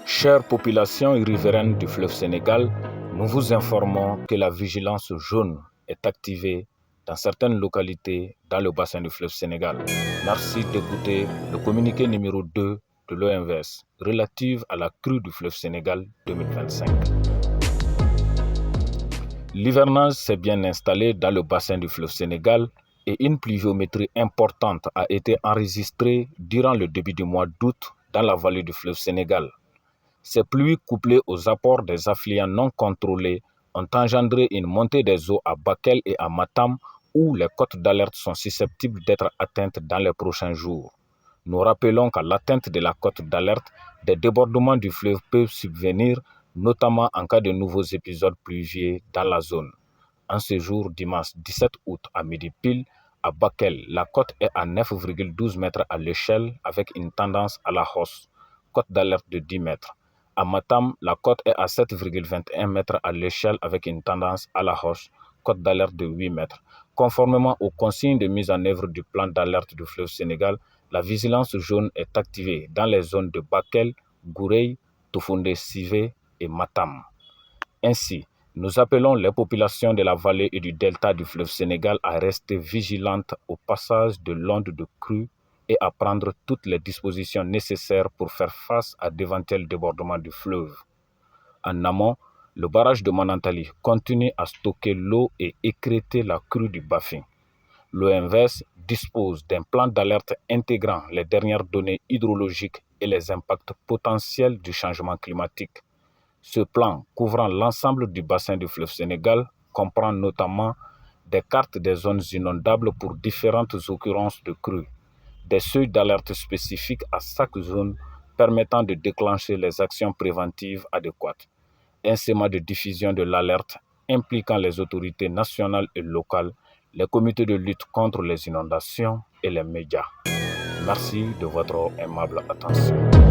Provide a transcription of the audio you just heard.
Chère population riveraine du fleuve Sénégal, nous vous informons que la vigilance jaune est activée dans certaines localités dans le bassin du fleuve Sénégal. Merci d'écouter le communiqué numéro 2 de l'OMVS relative à la crue du fleuve Sénégal 2025. L'hivernage s'est bien installé dans le bassin du fleuve Sénégal et une pluviométrie importante a été enregistrée durant le début du mois d'août dans la vallée du fleuve Sénégal. Ces pluies couplées aux apports des affluents non contrôlés ont engendré une montée des eaux à Bakel et à Matam où les cotes d'alerte sont susceptibles d'être atteintes dans les prochains jours. Nous rappelons qu'à l'atteinte de la cote d'alerte, des débordements du fleuve peuvent subvenir, notamment en cas de nouveaux épisodes pluvieux dans la zone. En ce jour, dimanche 17 août à midi pile, à Bakel, la cote est à 9,12 mètres à l'échelle avec une tendance à la hausse, cote d'alerte de 10 mètres. À Matam, la cote est à 7,21 mètres à l'échelle avec une tendance à la hausse, cote d'alerte de 8 mètres. Conformément aux consignes de mise en œuvre du plan d'alerte du fleuve Sénégal, la vigilance jaune est activée dans les zones de Bakel, Goureil, Tofoundé Sivé et Matam. Ainsi, nous appelons les populations de la vallée et du delta du fleuve Sénégal à rester vigilantes au passage de l'onde de crue et à prendre toutes les dispositions nécessaires pour faire face à d'éventuels débordements du fleuve. En amont, le barrage de Manantali continue à stocker l'eau et écrêter la crue du Bafing. L'OMVS dispose d'un plan d'alerte intégrant les dernières données hydrologiques et les impacts potentiels du changement climatique. Ce plan, couvrant l'ensemble du bassin du fleuve Sénégal, comprend notamment des cartes des zones inondables pour différentes occurrences de crues, des seuils d'alerte spécifiques à chaque zone permettant de déclencher les actions préventives adéquates, un schéma de diffusion de l'alerte impliquant les autorités nationales et locales, les comités de lutte contre les inondations et les médias. Merci de votre aimable attention.